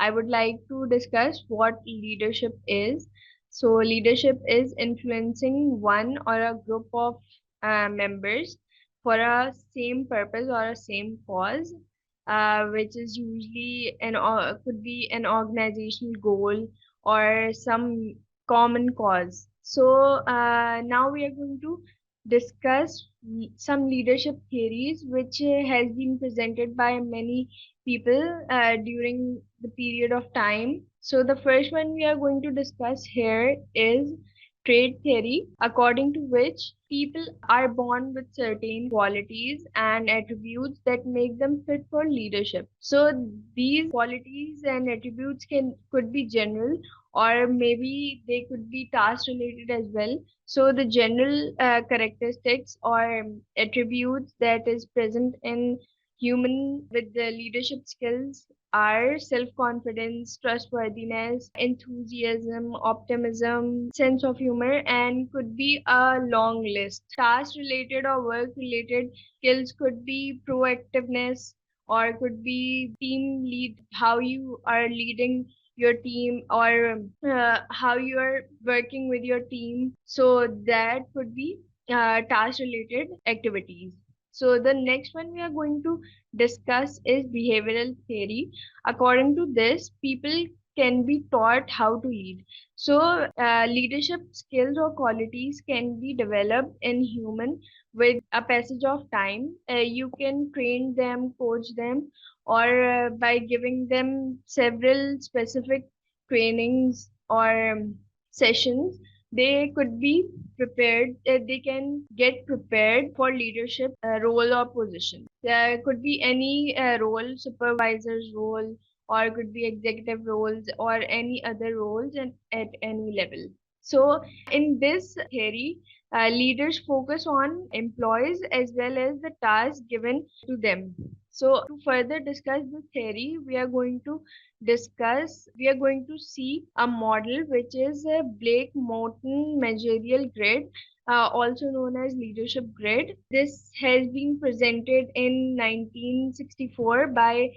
I would like to discuss what leadership is. So, leadership is influencing one or a group of members for a same purpose or a same cause, which is usually could be an organizational goal or some common cause. So, now we are going to discuss some leadership theories which has been presented by many people during the period of time. So the first one we are going to discuss here is trait theory, according to which people are born with certain qualities and attributes that make them fit for leadership. So these qualities and attributes can could be general, or maybe they could be task related as well. So the general characteristics or attributes that is present in human with the leadership skills are self-confidence, trustworthiness, enthusiasm, optimism, sense of humor, and could be a long list. Task-related or work-related skills could be proactiveness or could be team lead, how you are leading your team or how you are working with your team. So that could be task related activities. So the next one we are going to discuss is behavioral theory. According to this, people can be taught how to lead. So leadership skills or qualities can be developed in human with a passage of time. You can train them, coach them, or by giving them several specific trainings or sessions, they could be prepared, they can get prepared for leadership role or position. There could be any role, supervisor's role, or could be executive roles or any other roles at any level. So in this theory, leaders focus on employees as well as the tasks given to them. So to further discuss this theory, we are going to see a model which is a Blake Morton managerial grid, also known as leadership grid. This has been presented in 1964 by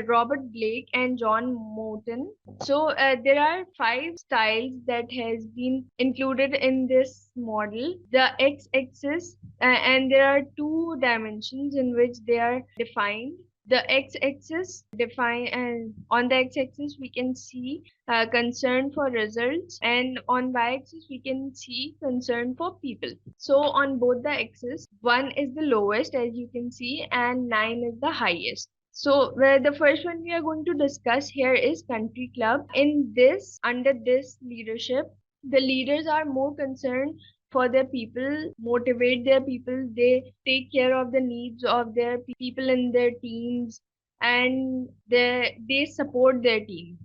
Robert Blake and John Morton. So there are five styles that has been included in this model. The x-axis, and there are two dimensions in which they are defined. The x-axis define, and on the x-axis we can see concern for results, and on y-axis we can see concern for people. So on both the axes, 1 is the lowest as you can see and 9 is the highest. So where the first one we are going to discuss here is country club. In this, under this leadership, the leaders are more concerned for their people, motivate their people, they take care of the needs of their people in their teams, and they support their team.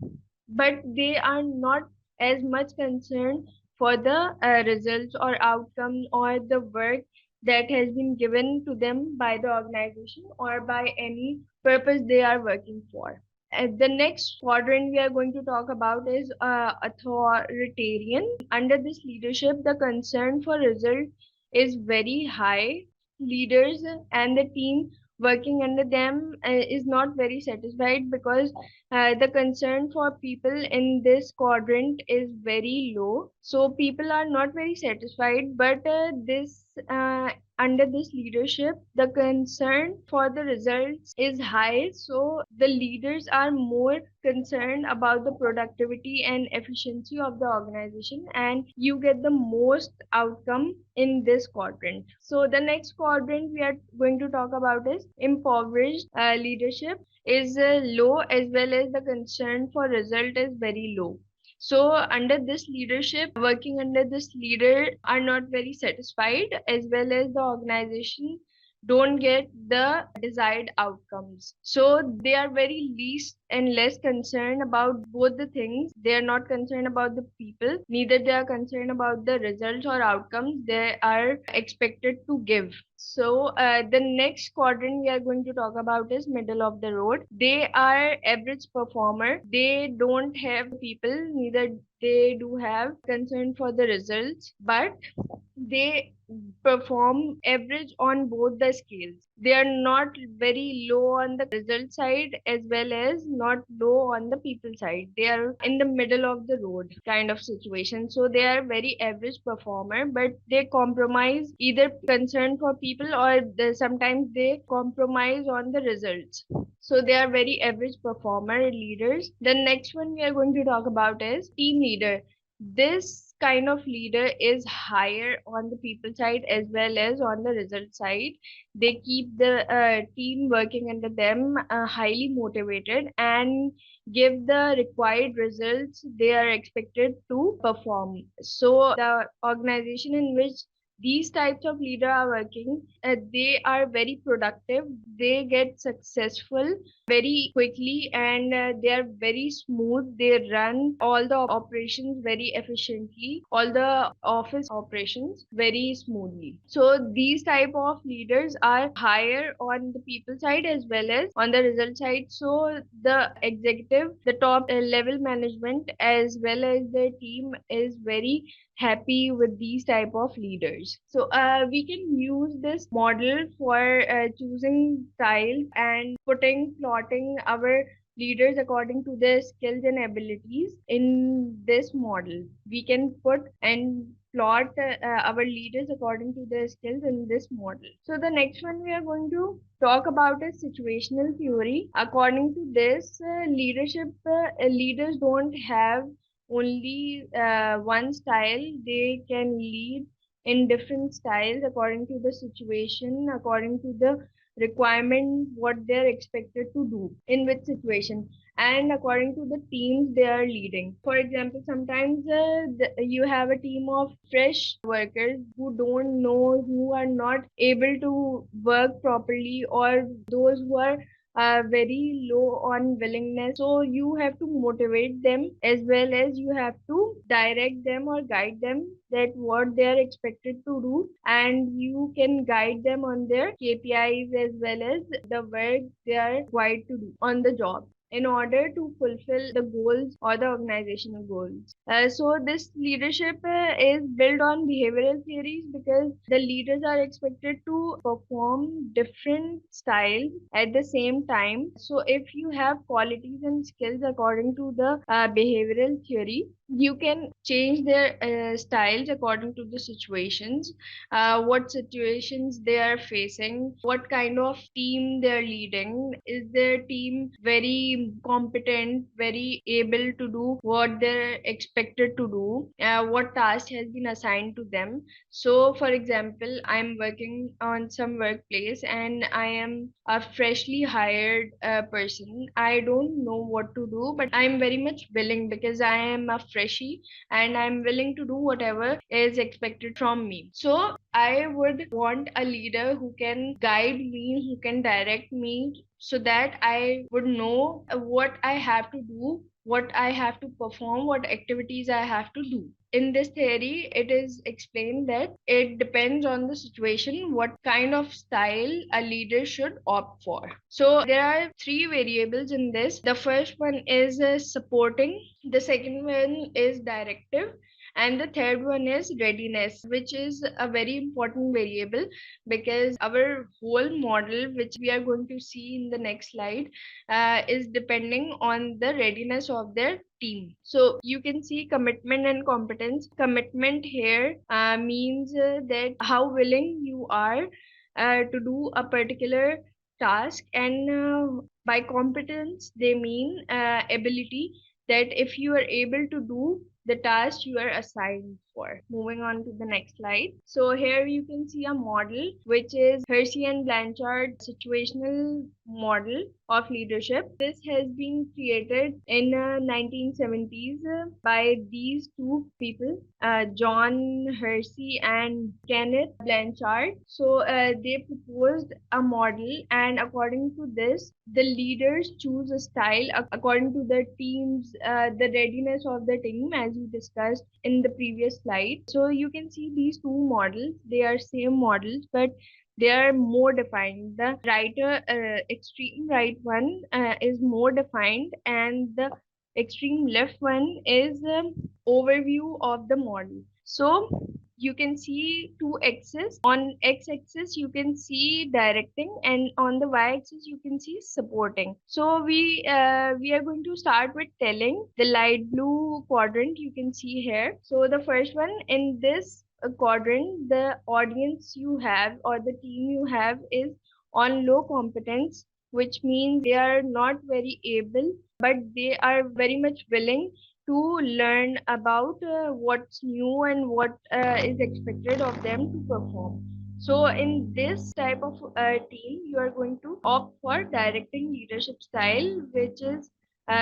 But they are not as much concerned for the results or outcome or the work that has been given to them by the organization or by any purpose they are working for. The next quadrant we are going to talk about is authoritarian. Under this leadership, the concern for result is very high. Leaders and the team working under them is not very satisfied because the concern for people in this quadrant is very low. So people are not very satisfied, but this under this leadership, the concern for the results is high. So the leaders are more concerned about the productivity and efficiency of the organization, and you get the most outcome in this quadrant. So the next quadrant we are going to talk about is impoverished leadership is low, as well as the concern for result is very low. So under this leadership, working under this leader are not very satisfied, as well as the organization don't get the desired outcomes. So they are very least and less concerned about both the things. They are not concerned about the people, neither they are concerned about the results or outcomes they are expected to give. So the next quadrant we are going to talk about is middle of the road. They are average performer. They don't have people, neither they do have concern for the results, but they perform average on both the scales. They are not very low on the result side as well as not low on the people side. They are in the middle of the road kind of situation. So they are very average performer, but they compromise either concern for people or sometimes they compromise on the results. So they are very average performer leaders. The next one we are going to talk about is team leader. This kind of leader is higher on the people side as well as on the result side. They keep the team working under them, highly motivated, and give the required results they are expected to perform. So the organization in which these types of leader are working, they are very productive, they get successful very quickly, and they are very smooth. They run all the operations very efficiently, all the office operations very smoothly. So these type of leaders are higher on the people side as well as on the result side. So the executive, the top level management as well as the team is very happy with these type of leaders. So we can use this model for choosing styles and plotting our leaders according to their skills and abilities. In this model we can put and plot our leaders according to their skills in this model. So the next one we are going to talk about is situational theory. According to this, leaders don't have only one style. They can lead in different styles according to the situation, according to the requirement, what they're expected to do in which situation, and according to the teams they are leading. For example, sometimes you have a team of fresh workers who don't know, who are not able to work properly, or those who are very low on willingness. So you have to motivate them as well as you have to direct them or guide them that what they are expected to do, and you can guide them on their KPIs as well as the work they are required to do on the job in order to fulfill the goals or the organizational goals. So this leadership is built on behavioral theories because the leaders are expected to perform different styles at the same time. So if you have qualities and skills according to the behavioral theory, you can change their styles according to the situations, what situations they are facing, what kind of team they're leading. Is their team very competent, very able to do what they're expected to do? What task has been assigned to them? So, for example, I'm working on some workplace and I am a freshly hired person. I don't know what to do, but I'm very much willing because I am a freshie and I'm willing to do whatever is expected from me. So I would want a leader who can guide me, who can direct me so that I would know what I have to do, what I have to perform, what activities I have to do. In this theory, it is explained that it depends on the situation what kind of style a leader should opt for. So there are three variables in this. The first one is supporting, the second one is directive, and the third one is readiness, which is a very important variable because our whole model, which we are going to see in the next slide, is depending on the readiness of their team. So you can see commitment and competence. Commitment here means that how willing you are to do a particular task, and by competence they mean ability, that if you are able to do the task you are assigned for. Moving on to the next slide. So here you can see a model which is Hersey and Blanchard situational model of leadership. This has been created in 1970s by these two people, John Hersey and Kenneth Blanchard. So they proposed a model, and according to this, the leaders choose a style according to the team's the readiness of the team, as we discussed in the previous slide. So you can see these two models, they are same models but they are more defined. The extreme right one is more defined, and the extreme left one is overview of the model. So you can see two axes. On x-axis you can see directing, and on the y-axis you can see supporting. So we are going to start with telling. The light blue quadrant you can see here. So the first one in this quadrant, the audience you have or the team you have is on low competence, which means they are not very able, but they are very much willing to learn about what's new and what is expected of them to perform. So in this type of team, you are going to opt for directing leadership style, which is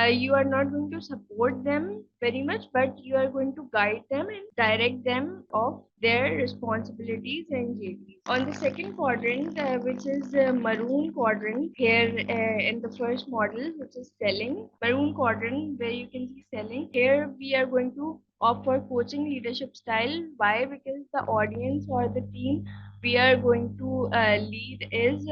you are not going to support them very much, but you are going to guide them and direct them of their responsibilities and duties. On the second quadrant, which is maroon quadrant, here in the first model, which is selling, maroon quadrant where you can see selling, here we are going to offer coaching leadership style. Why? Because the audience or the team we are going to lead is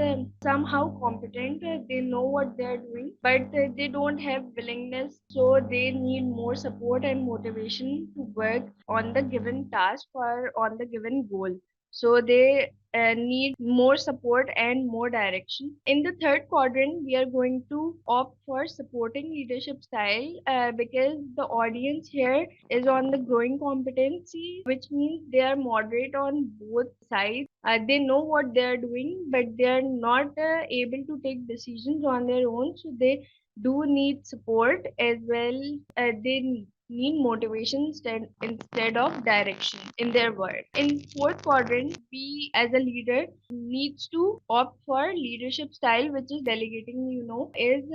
somehow competent. They know what they're doing, but they don't have willingness, so they need more support and motivation to work on the given task or on the given goal. So they need more support and more direction. In the third quadrant, we are going to opt for supporting leadership style because the audience here is on the growing competency, which means they are moderate on both sides. They know what they are doing, but they are not able to take decisions on their own. So they do need support as well. They need motivation instead of direction in their work. In fourth quadrant, we as a leader needs to opt for leadership style, which is delegating. Is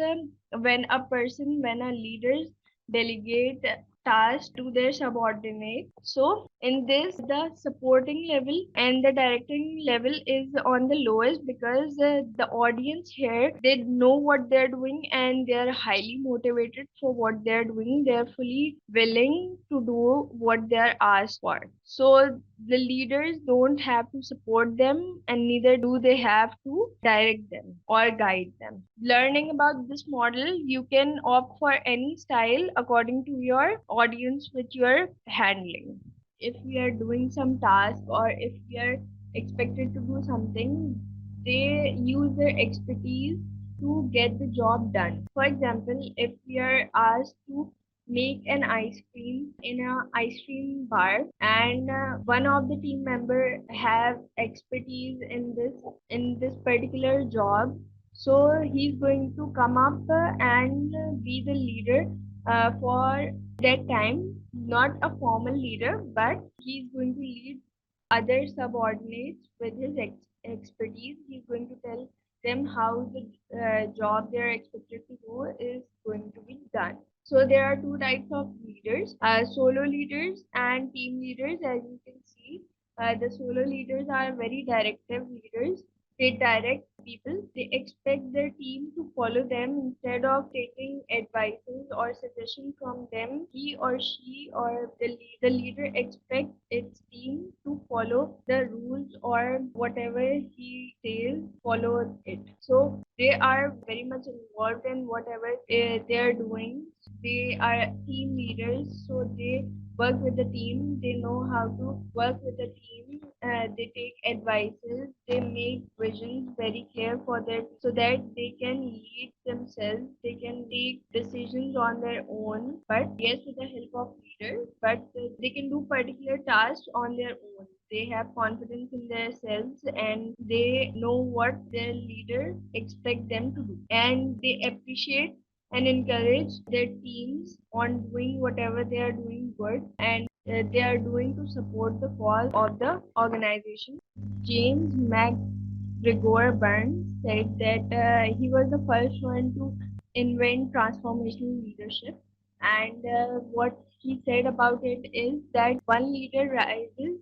when a leaders delegate tasks to their subordinate. So in this, the supporting level and the directing level is on the lowest because the audience here, they know what they're doing and they're highly motivated for what they're doing. They're fully willing to do what they're asked for. So the leaders don't have to support them, and neither do they have to direct them or guide them. Learning about this model, you can opt for any style according to your audience which you are handling. If we are doing some task or if we are expected to do something, they use their expertise to get the job done. For example, if we are asked to make an ice cream in a ice cream bar, and one of the team member have expertise in this particular job, so he's going to come up and be the leader for that time. Not a formal leader, but he's going to lead other subordinates with his expertise. He's going to tell them how the job they're expected to do is going to be done. So there are two types of leaders, solo leaders and team leaders. As you can see, the solo leaders are very directive leaders. They direct people. They expect their team to follow them instead of taking advices or suggestions from them. He or she or the leader expects its team to follow the rules or whatever he says, follow it. So they are very much involved in whatever they are doing. They are team leaders, so they work with the team. They know how to work with the team. They take advices. They make visions very clear for their so that they can lead themselves. They can take decisions on their own, but yes, with the help of leaders. But they can do particular tasks on their own. They have confidence in themselves and they know what their leader expect them to do, and they appreciate and encourage their teams on doing whatever they are doing good, and they are doing to support the cause of the organization. James McGregor Burns said that he was the first one to invent transformational leadership, and what he said about it is that one leader rises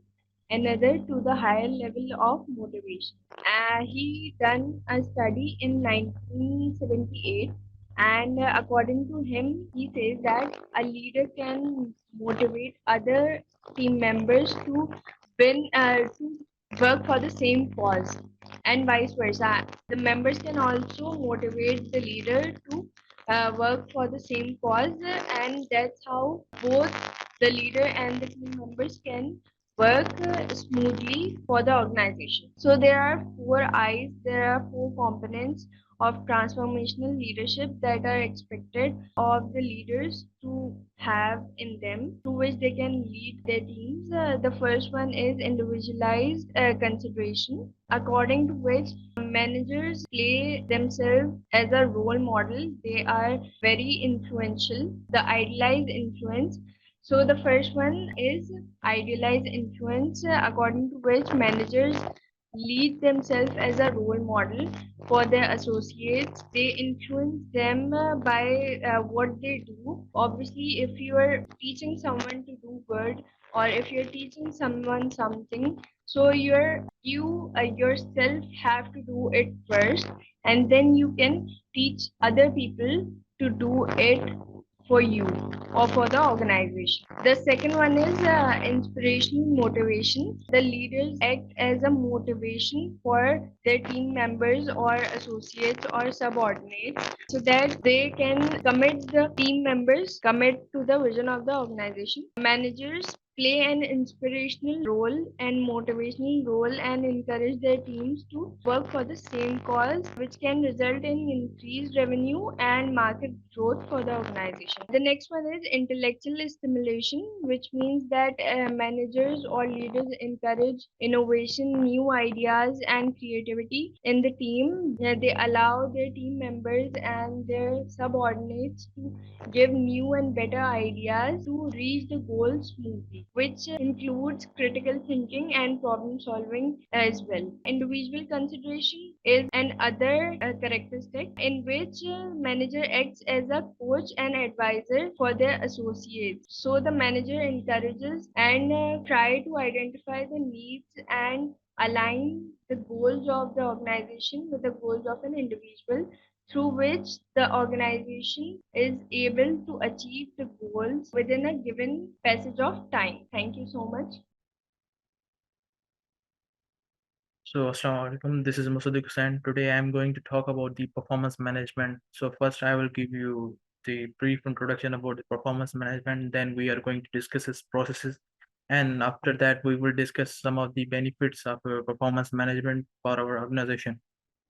another to the higher level of motivation. He done a study in 1978, and according to him, he says that a leader can motivate other team members to to work for the same cause, and vice versa. The members can also motivate the leader to work for the same cause, and that's how both the leader and the team members can work smoothly for the organization. So there are four I's, there are four components of transformational leadership that are expected of the leaders to have in them, through which they can lead their teams. The first one is individualized consideration, according to which managers play themselves as a role model. They are very influential, the idealized influence. So the first one is idealized influence, according to which managers lead themselves as a role model for their associates. They influence them by what they do. Obviously, if you are teaching someone to do good, or if you're teaching someone something, so you yourself have to do it first, and then you can teach other people to do it for you or for the organization. The second one is inspirational motivation. The leaders act as a motivation for their team members or associates or subordinates, so that they can commit to the vision of the organization. Managers play an inspirational role and motivational role and encourage their teams to work for the same cause, which can result in increased revenue and market growth for the organization. The next one is intellectual stimulation, which means that managers or leaders encourage innovation, new ideas, and creativity in the team. They allow their team members and their subordinates to give new and better ideas to reach the goal smoothly, which includes critical thinking and problem solving as well. Individual consideration is another characteristic in which manager acts as a coach and advisor for their associates. So the manager encourages and try to identify the needs and align the goals of the organization with the goals of an individual, through which the organization is able to achieve the goals within a given passage of time. Thank you so much. So, Assalamu alaikum. This is Musaddiq Hussain. Today, I am going to talk about the performance management. So, first, I will give you the brief introduction about the performance management. Then, we are going to discuss its processes. And after that, we will discuss some of the benefits of performance management for our organization.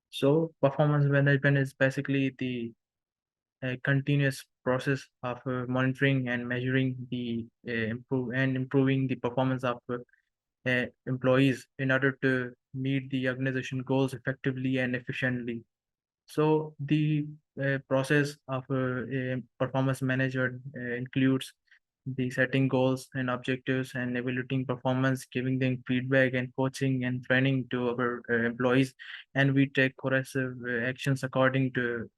So, performance management is basically the continuous process of monitoring and measuring the improving the performance of employees in order to meet the organization goals effectively and efficiently. So the process of a performance manager includes the setting goals and objectives and evaluating performance, giving them feedback and coaching and training to our employees, and we take corrective actions according to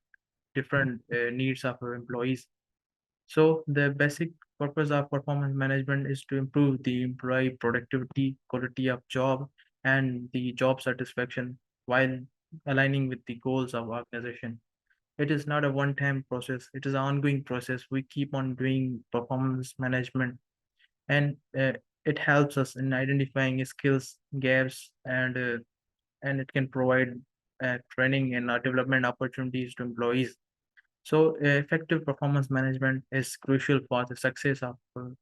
different needs of our employees. So the basic purpose of performance management is to improve the employee productivity, quality of job, and the job satisfaction while aligning with the goals of organization. It is not a one-time process. It is an ongoing process. We keep on doing performance management, and it helps us in identifying skills gaps, and it can provide training and development opportunities to employees. So, effective performance management is crucial for the success of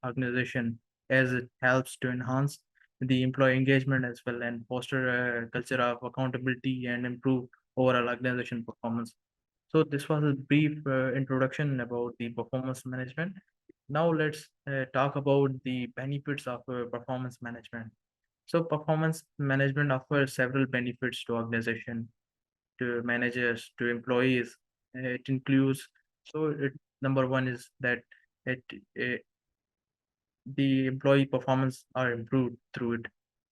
organization, as it helps to enhance the employee engagement as well and foster a culture of accountability and improve overall organization performance. So, this was a brief introduction about the performance management. Now, let's talk about the benefits of performance management. So, performance management offers several benefits to organization, to managers, to employees. It includes, so it, number one is that it, it the employee performance are improved through it.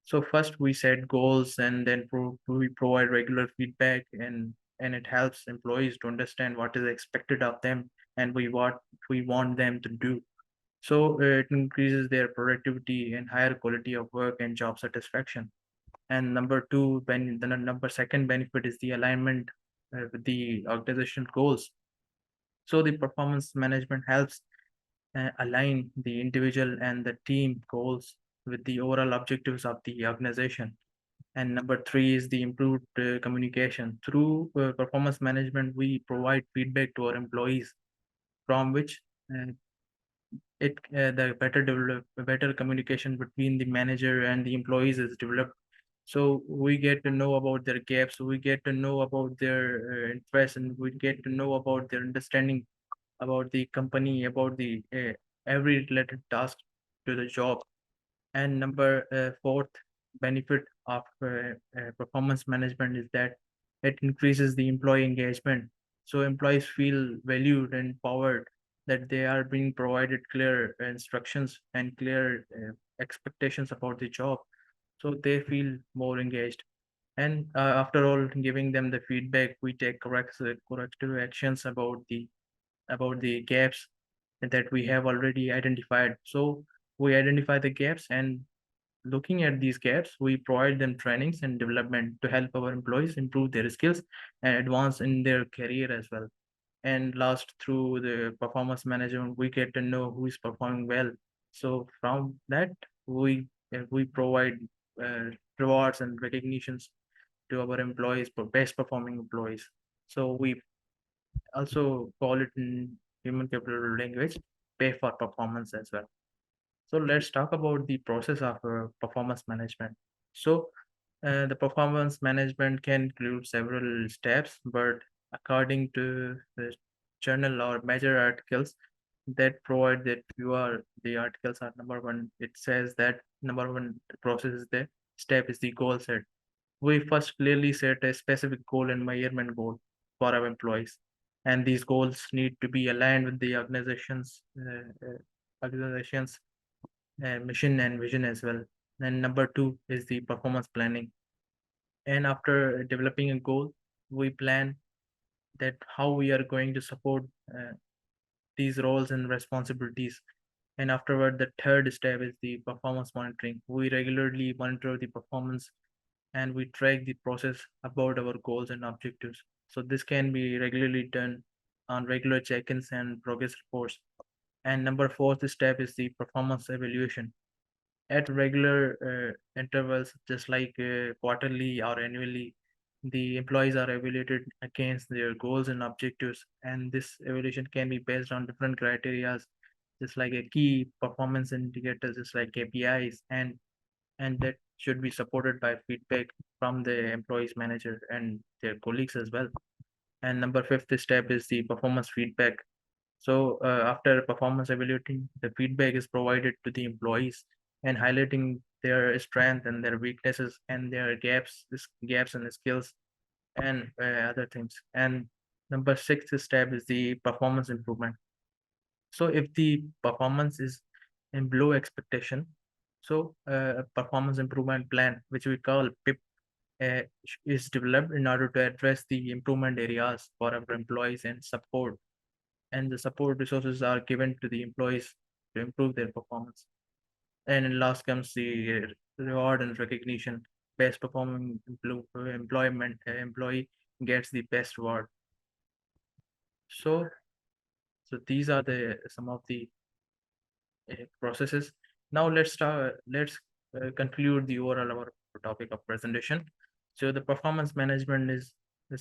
So first we set goals, and then we provide regular feedback, and it helps employees to understand what is expected of them and what we want them to do. So it increases their productivity and higher quality of work and job satisfaction. And number two, the number second benefit is the alignment with the organizational goals. So the performance management helps align the individual and the team goals with the overall objectives of the organization. And number three is the improved communication. Through performance management, we provide feedback to our employees, from which uh, the better communication between the manager and the employees is developed. So we get to know about their gaps, we get to know about their interests, and we get to know about their understanding about the company, about the every related task to the job. And number fourth benefit of performance management is that it increases the employee engagement. So employees feel valued and empowered, that they are being provided clear instructions and clear expectations about the job. So they feel more engaged. And after all, giving them the feedback, we take corrective actions about the gaps that we have already identified. So we identify the gaps, and looking at these gaps, we provide them trainings and development to help our employees improve their skills and advance in their career as well. And last, through the performance management, we get to know who is performing well. So from that, we provide uh, rewards and recognitions to our employees for best performing employees. So we also call it in human capital language pay for performance as well. So let's talk about the process of performance management. So the performance management can include several steps, but according to the journal or major articles that provide that you are the articles are number one. It says that number one process is the step is the goal set. We first clearly set a specific goal and measurement goal for our employees, and these goals need to be aligned with the organization's mission and vision as well. And number two is the performance planning. And after developing a goal, we plan that how we are going to support these roles and responsibilities. And afterward, the third step is the performance monitoring. We regularly monitor the performance and we track the process about our goals and objectives. So this can be regularly done on regular check-ins and progress reports. And number fourth step is the performance evaluation. At regular intervals, just like quarterly or annually, the employees are evaluated against their goals and objectives, and this evaluation can be based on different criteria, just like a key performance indicators, just like KPIs, and that should be supported by feedback from the employees manager and their colleagues as well. And number fifth step is the performance feedback. So after performance evaluating, the feedback is provided to the employees and highlighting their strength and their weaknesses and their gaps and skills and other things. And number six step is the performance improvement. So if the performance is in below expectation, so a performance improvement plan, which we call PIP, is developed in order to address the improvement areas for our employees and the support resources are given to the employees to improve their performance. And in last comes the reward and recognition. Best performing employee gets the best reward. So, so these are the some of the processes. Now let's conclude the overall our topic of presentation. So the performance management is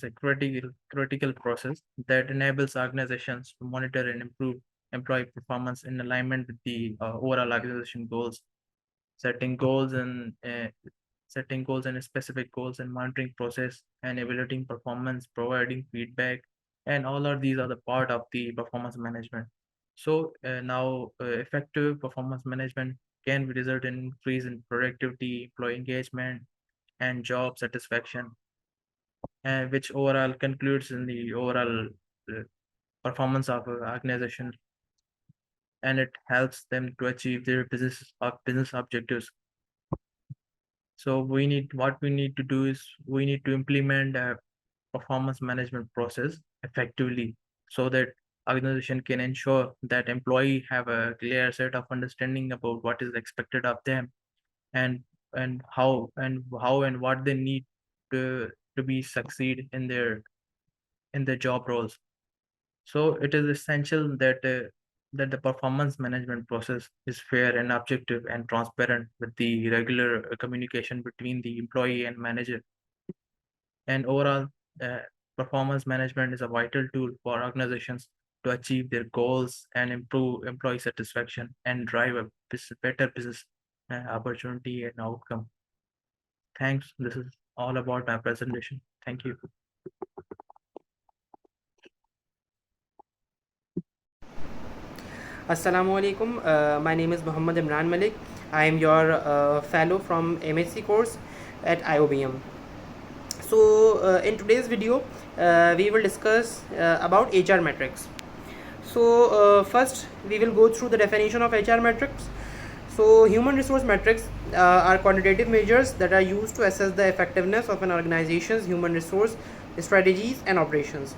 a critical process that enables organizations to monitor and improve employee performance in alignment with the overall organization goals. Setting goals and setting goals and specific goals and monitoring process and evaluating performance, providing feedback, and all of these are the part of the performance management. So now effective performance management can be result in increase in productivity, employee engagement, and job satisfaction, which overall concludes in the overall uh, performance of an organization, and it helps them to achieve their business objectives. So what we need to do is we need to implement a performance management process effectively so that organization can ensure that employee have a clear set of understanding about what is expected of them and how and what they need to be succeed in their job roles. So it is essential that the performance management process is fair and objective and transparent with the regular communication between the employee and manager. And overall, uh, performance management is a vital tool for organizations to achieve their goals and improve employee satisfaction and drive a better business opportunity and outcome. Thanks. This is all about my presentation. Thank you. Assalamu alaikum. My name is Muhammad Imran Malik. I am your fellow from MSc course at IOBM. So in today's video, we will discuss about HR metrics. So first, we will go through the definition of HR metrics. So human resource metrics are quantitative measures that are used to assess the effectiveness of an organization's human resource strategies and operations.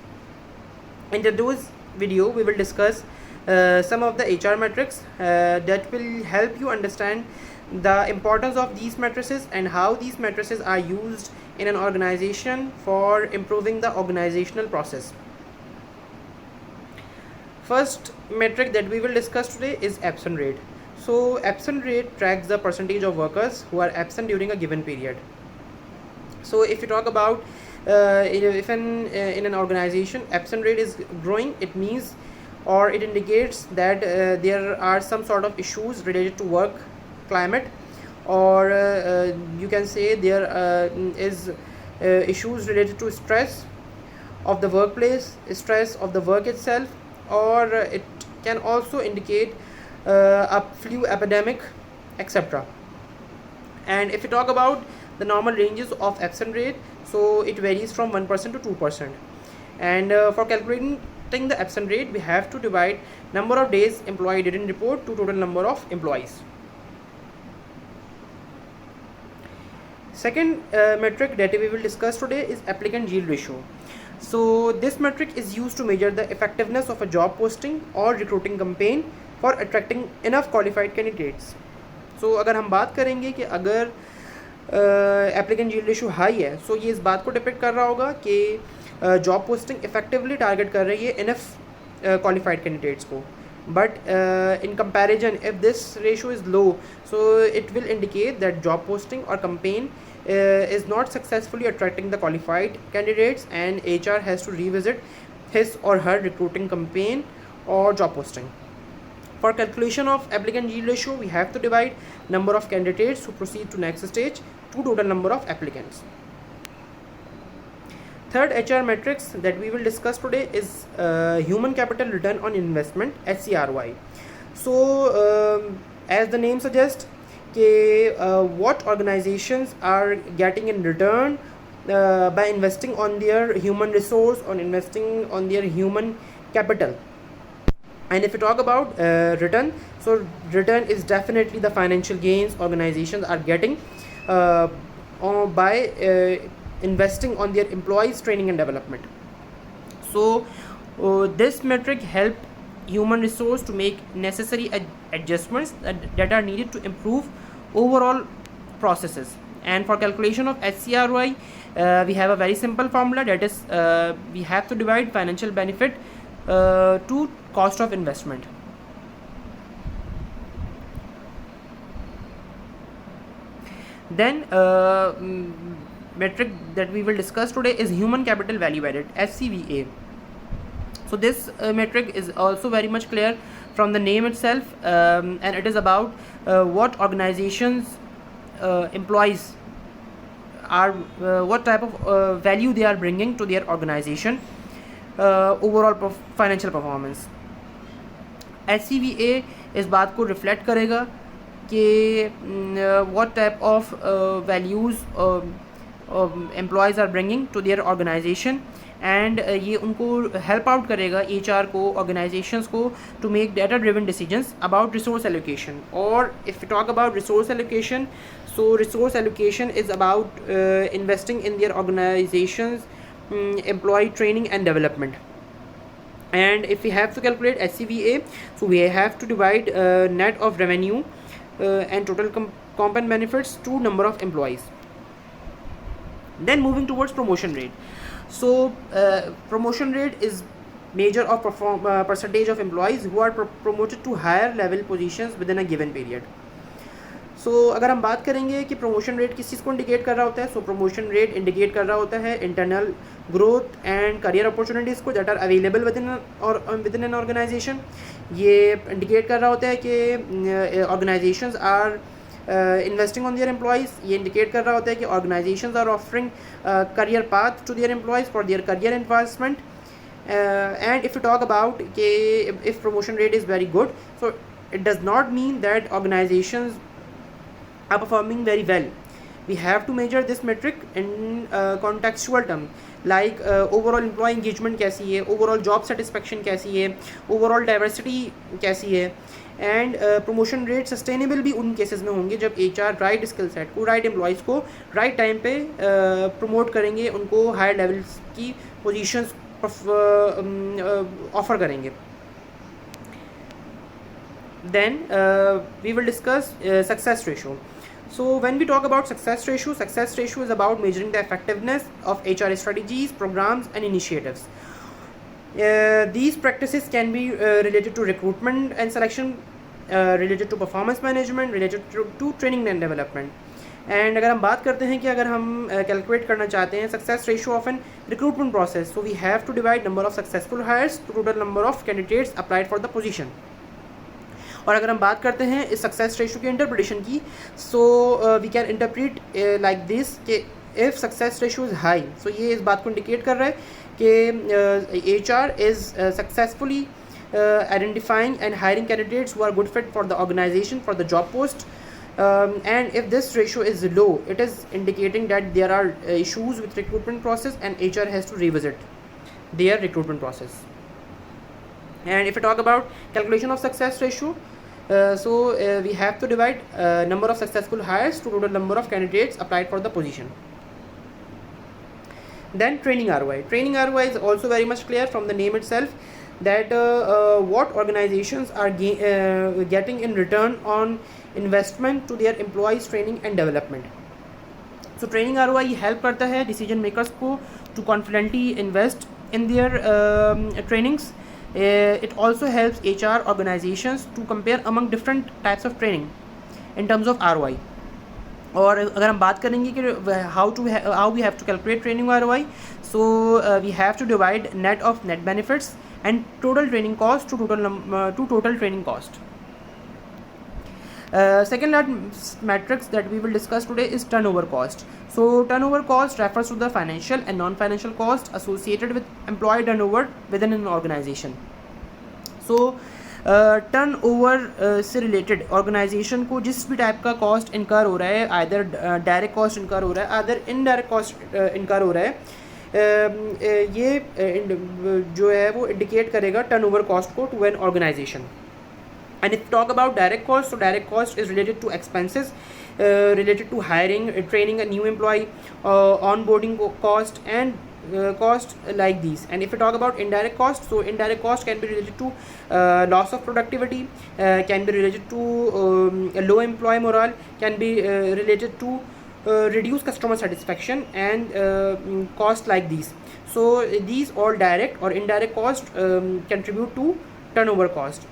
In today's video, we will discuss some of the HR metrics that will help you understand the importance of these matrices and how these matrices are used in an organization for improving the organizational process. First metric that we will discuss today is absent rate. So absent rate tracks the percentage of workers who are absent during a given period. So if you talk about if in an organization absent rate is growing, it means or it indicates that there are some sort of issues related to work climate, or you can say there is issues related to stress of the workplace, stress of the work itself, or it can also indicate a flu epidemic, etc. And if you talk about the normal ranges of absent rate, so it varies from 1% to 2%. And for calculating the absent rate, we have to divide number of days employee didn't report to total number of employees. Second metric that we will discuss today is applicant yield ratio. So this metric is used to measure the effectiveness of a job posting or recruiting campaign for attracting enough qualified candidates. So अगर हम बात करेंगे कि अगर applicant yield ratio high है, सो ये इस बात को डिपेक्ट कर रहा होगा कि जॉब पोस्टिंग इफेक्टिवली टारगेट कर रही है इनफ क्वालिफाइड कैंडिडेट्स को. But in comparison, if this ratio is low, so it will indicate that job posting or campaign is not successfully attracting the qualified candidates, and HR has to revisit his or her recruiting campaign or job posting. For calculation of applicant yield ratio, we have to divide number of candidates who proceed to next stage to total number of applicants. Third HR metrics that we will discuss today is human capital return on investment, HCRY. So as the name suggests, what organizations are getting in return by investing on their human resource, or investing on their human capital. And if you talk about return, so return is definitely the financial gains organizations are getting by investing on their employees training and development. So this metric help human resource to make necessary adjustments that are needed to improve overall processes. And for calculation of HCRY, we have a very simple formula, that is we have to divide financial benefit to cost of investment. Then metric that we will discuss today is human capital value added, HCVA. So this metric is also very much clear from the name itself, and it is about what organizations employees are, what type of value they are bringing to their organization, overall financial performance. HCVA इस बात को reflect करेगा कि what type of values employees are bringing to their organization, and ये उनको help out करेगा HR को, organizations को, to make data driven decisions about resource allocation. Or if we talk about resource allocation, so resource allocation is about investing in their organizations employee training and development. And if we have to calculate HCVA, so we have to divide net of revenue and total comp and benefits to number of employees. Then moving towards promotion rate. So promotion rate is measure of percentage of employees who are promoted to higher level positions within a given period. सो अगर हम बात करेंगे कि promotion rate किस चीज़ को indicate कर रहा होता है, सो प्रमोशन रेट इंडिकेट कर रहा होता है internal growth and career opportunities को that are available within an organisation. ये इंडिकेट कर रहा होता है कि organisations are investing on their employees. ये इंडिकेट कर रहा होता है कि organisations are offering career path to their employees for their career advancement. And if you talk about if promotion rate is very good, so it does not mean that organizations are performing very well. We have to measure this metric in contextual term, like overall employee engagement कैसी है, overall job satisfaction कैसी है, overall diversity कैसी है. And promotion rate sustainable भी उन cases में होंगे जब HR राइट स्किल सेट को, राइट एम्प्लॉयज़ को राइट टाइम पे प्रमोट करेंगे, उनको हायर लेवल्स की पोजीशंस ऑफर करेंगे. Then we will discuss success ratio. So when we talk about success ratio is about measuring the effectiveness of HR strategies, programs and initiatives. These practices can be related to recruitment and selection, related to performance management, related to training and development. And अगर हम बात करते हैं कि अगर हम calculate करना चाहते हैं success ratio of an recruitment process, so we have to divide number of successful hires to total number of candidates applied for the position. और अगर हम बात करते हैं इस सक्सेस रेशियो की इंटरप्रिटेशन की, so we can interpret like this कि if success ratio is high, so ये इस बात को इंडिकेट कर रहा है कि HR is successfully identifying and hiring candidates who are good fit for the organization for the job post. And if this ratio is low, it is indicating that there are issues with recruitment process and HR has to revisit their recruitment process. And if we talk about calculation of success ratio, we have to divide number of successful hires to total number of candidates applied for the position. Then training ROI. Training ROI is also very much clear from the name itself that what organizations are getting in return on investment to their employees training and development. So training ROI help करता है decision makers को to confidently invest in their trainings. It also helps HR organizations to compare among different types of training in terms of ROI. और अगर हम बात करेंगे कि how we have to calculate training ROI, so we have to divide net of net benefits and total training cost to total training cost. Second matrix that we will discuss today is turnover cost. So turnover cost refers to the financial and non-financial cost associated with employee turnover within an organization. So turnover से related organisation को जिस भी type का cost incur हो रहा है, either direct cost incur हो रहा है, आइदर इनडायरेक्ट कॉस्ट इनकर हो रहा है, ये जो है वो इंडिकेट करेगा टर्नओवर कॉस्ट को to an organization. And if we talk about direct cost, so direct cost is related to expenses related to hiring, training a new employee, onboarding cost and cost like these. And if we talk about indirect cost, so indirect cost can be related to loss of productivity, can be related to low employee morale, can be related to reduce customer satisfaction and cost like these. So these all direct or indirect cost contribute to turnover cost.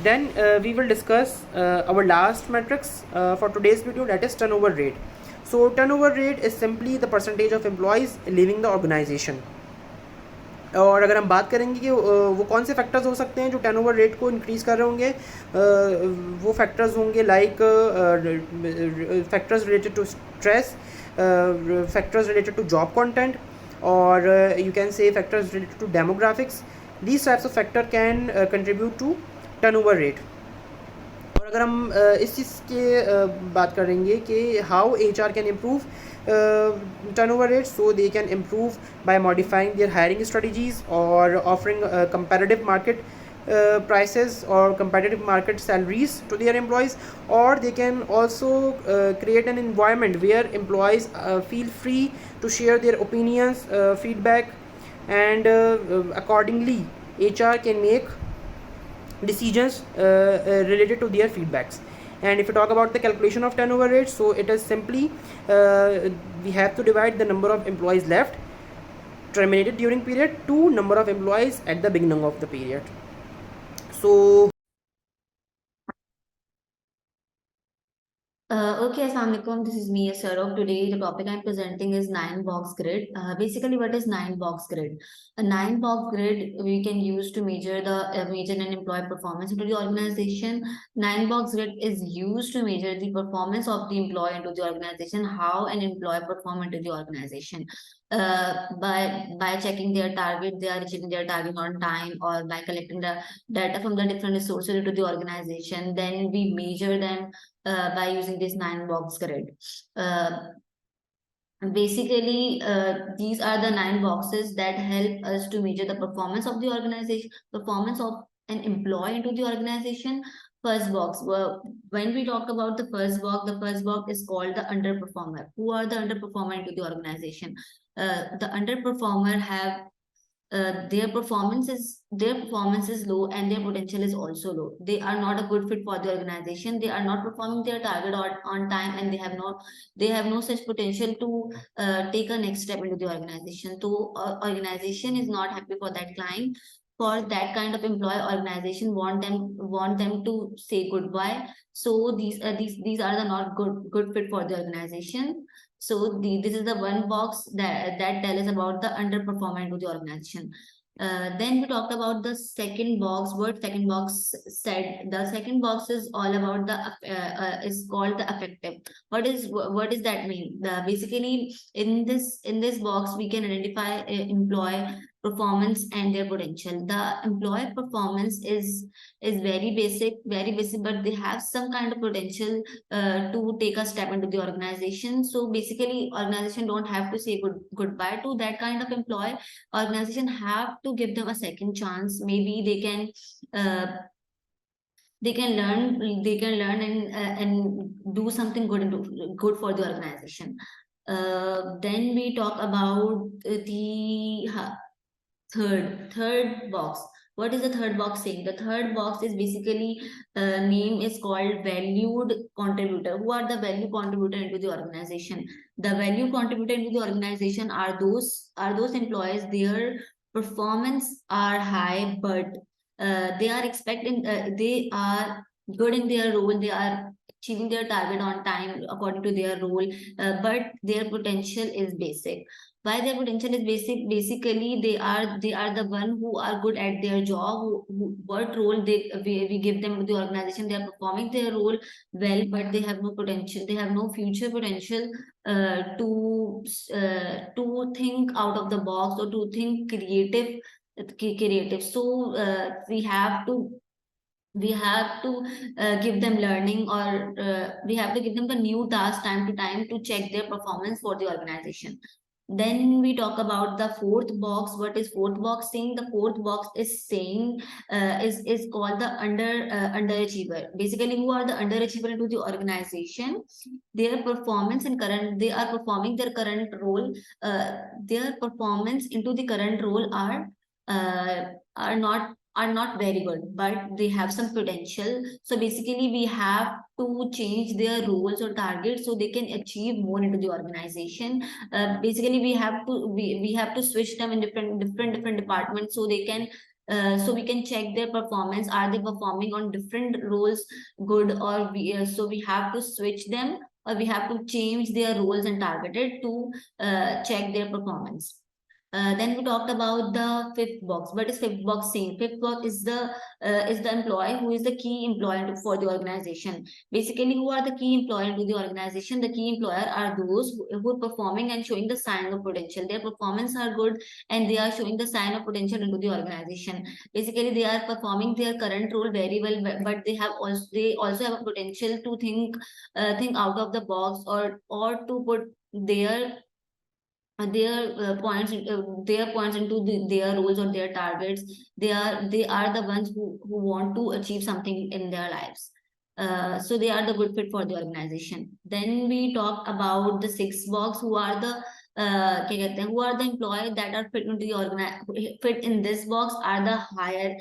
Then we will discuss our last matrix for today's video, that is turnover rate. So turnover rate is simply the percentage of employees leaving the organization. और अगर हम बात करेंगे कि वो कौन से factors हो सकते हैं जो टर्नओवर रेट को इंक्रीज़ कर रहे होंगे, वो फैक्टर्स होंगे like factors related to stress, factors related to job content, और you can say factors related to demographics. These types of factor can contribute to turnover rate. और अगर हम इस चीज़ के बात करेंगे कि how HR can improve turnover rates, so they can improve by modifying their hiring strategies or offering competitive market prices or competitive market salaries to their employees, or they can also create an environment where employees feel free to share their opinions, feedback, and accordingly HR can make decisions related to their feedbacks. And if you talk about the calculation of turnover rate, so it is simply we have to divide the number of employees left terminated during period to number of employees at the beginning of the period. So Okay, Assalamualaikum. This is me, Sarov. Today, the topic I'm presenting is nine box grid. Basically, what is nine box grid? A nine box grid we can use to measure the measure and employee performance into the organization. Nine box grid is used to measure the performance of the employee into the organization, how an employee perform into the organization. By checking their target, they are achieving their target on time, or by collecting the data from the different resources into the organization. Then we measure them by using this nine box grid. Uh, these are the nine boxes that help us to measure the performance of the organization, performance of an employee into the organization. First box, well, when we talk about the first box is called the underperformer. Who are the underperformer into the organization? The underperformer have their performance is low and their potential is also low. They are not a good fit for the organization. They are not performing their target on time, and they have no such potential to take a next step into the organization. So organization is not happy for that client. For that kind of employee, organization want them to say goodbye. So these are the not good fit for the organization. So this is the one box that tells us about the underperformer into the organization. Then we talked about the second box. What second box said? The second box is all about the is called the effective. What does that mean? Basically in this box we can identify employee performance and their potential. The employee performance is very basic, but they have some kind of potential to take a step into the organization. So basically, organization don't have to say goodbye to that kind of employee. Organization have to give them a second chance. Maybe uh, they can learn and do something good for the organization. Then we talk about the third box. What is the third box saying? The third box is basically name is called valued contributor. Who are the value contributor into the organization? The value contributor into the organization are those employees. Their performance are high, but they are good in their role. They are achieving their target on time according to their role, but their potential is basic. Why their potential is basic? Basically they are the one who are good at their job. What role we give them to the organization, they are performing their role well, but they have no potential, they have no future potential to think out of the box or to think creative. So we have to give them learning, or we have to give them the new task time to time to check their performance for the organization. Then we talk about the fourth box. What is fourth box saying? The fourth box is saying is called the underachiever. Basically, who are the underachiever to the organization? Their performance and current they are performing their current role. Their performance into the current role are not very good, but they have some potential. So basically, we have to change their roles or targets so they can achieve more into the organization. Basically we have to switch them in different departments so they can so we can check their performance. Are they performing on different roles good, or so we have to switch them, or we have to change their roles and targeted to check their performance. Then we talked about the fifth box. What is fifth box saying? Fifth box is the employee who is the key employee for the organization. Basically, who are the key employee to the organization? The key employer are those who are performing and showing the sign of potential. Their performance are good and they are showing the sign of potential into the organization. Basically, they are performing their current role very well, but they also have a potential to think out of the box, or to put their points into their roles or their targets. They are the ones who want to achieve something in their lives. So they are the good fit for the organization. Then we talk about the sixth box. Who are the क्या कहते हैं, who are the employees that are fit into the fit in this box are the higher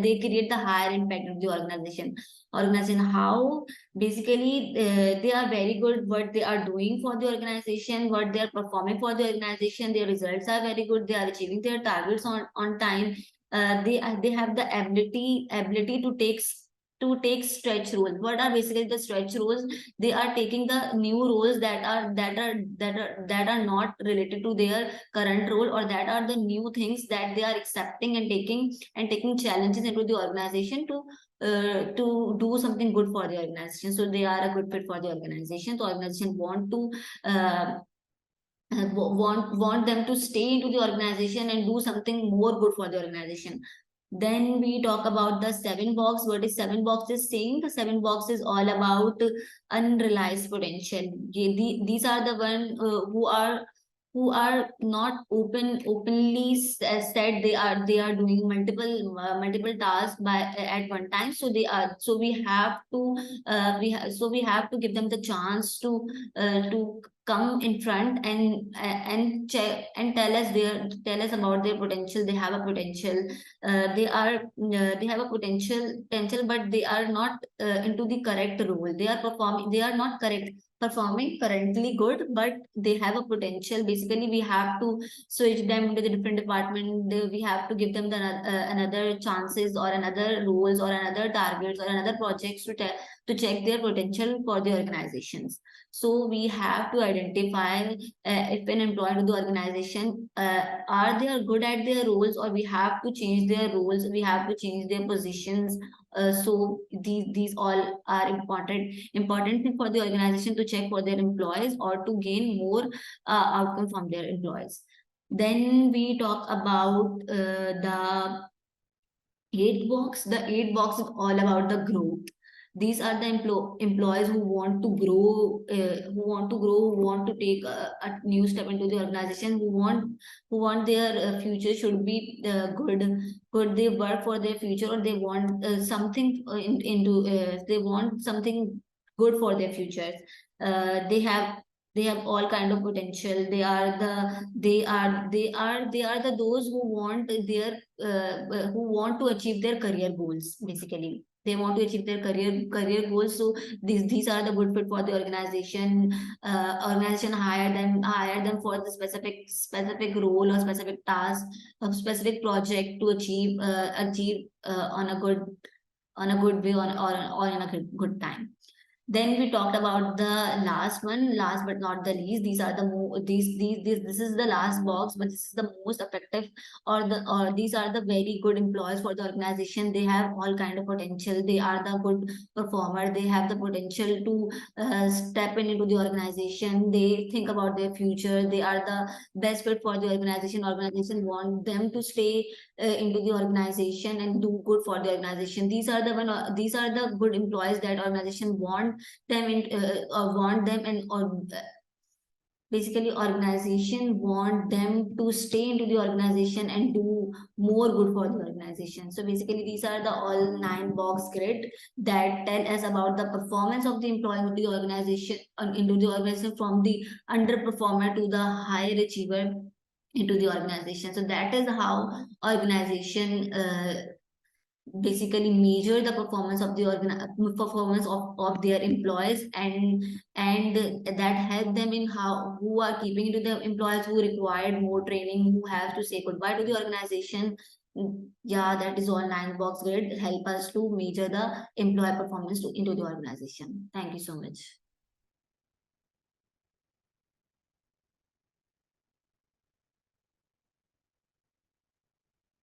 they create the higher impact of the organization. How? Basically they are very good what they are doing for the organization, what they are performing for the organization. Their results are very good, they are achieving their targets on time. They have the ability to take to take stretch roles. What are basically the stretch roles? They are taking the new roles that are not related to their current role, or that are the new things that they are accepting and taking challenges into the organization to do something good for the organization. So they are a good fit for the organization. The organization uh, want them to stay into the organization and do something more good for the organization. Then we talk about the seven box. What is seven box is saying? The seven box is all about unrealized potential. These are the one who are not openly said they are doing multiple tasks by at one time. So they are, so we have to we have to give them the chance to come in front and check and tell us about their potential. They have a potential. They have a potential, but they are not into the correct role. They are not correct performing currently good, but they have a potential. Basically, we have to switch them into the different department. We have to give them another chances or another roles or another targets or another projects to check their potential for the organizations. So we have to identify if an employee to the organization are they are good at their roles, or we have to change their roles, we have to change their positions. So these all are important thing for the organization to check for their employees or to gain more outcome from their employees. Then we talk about the eight box. The eight box is all about the growth. These are the employees who want to grow, who want to take a new step into the organization, who want their future should be good. They work for their future, or they want something they want something good for their futures. They have all kind of potential. They are the those who want to achieve their career goals. Basically, they want to achieve their career goals. So these are the good fit for the organization. Organization hire them for the specific role or specific task, a specific project to achieve on a good way, or in a good time. Then we talked about the last one, last but not the least. These are the this is the last box, but this is the most effective, or these are the very good employees for the organization. They have all kind of potential. They are the good performer. They have the potential to step into the organization. They think about their future. They are the best fit for the organization. Organization want them to stay into the organization and do good for the organization. These are the good employees that organization want them, and or basically organization want them to stay into the organization and do more good for the organization. So basically, these are the all nine box grid that tell us about the performance of the employee into the organization, from the underperformer to the higher achiever into the organization. So that is how organization basically measure the performance of the performance of their employees, and that help them in how who are keeping to the employees who required more training, who have to say goodbye to the organization. Yeah, that is all nine box grid help us to measure the employee performance into the organization. Thank you so much.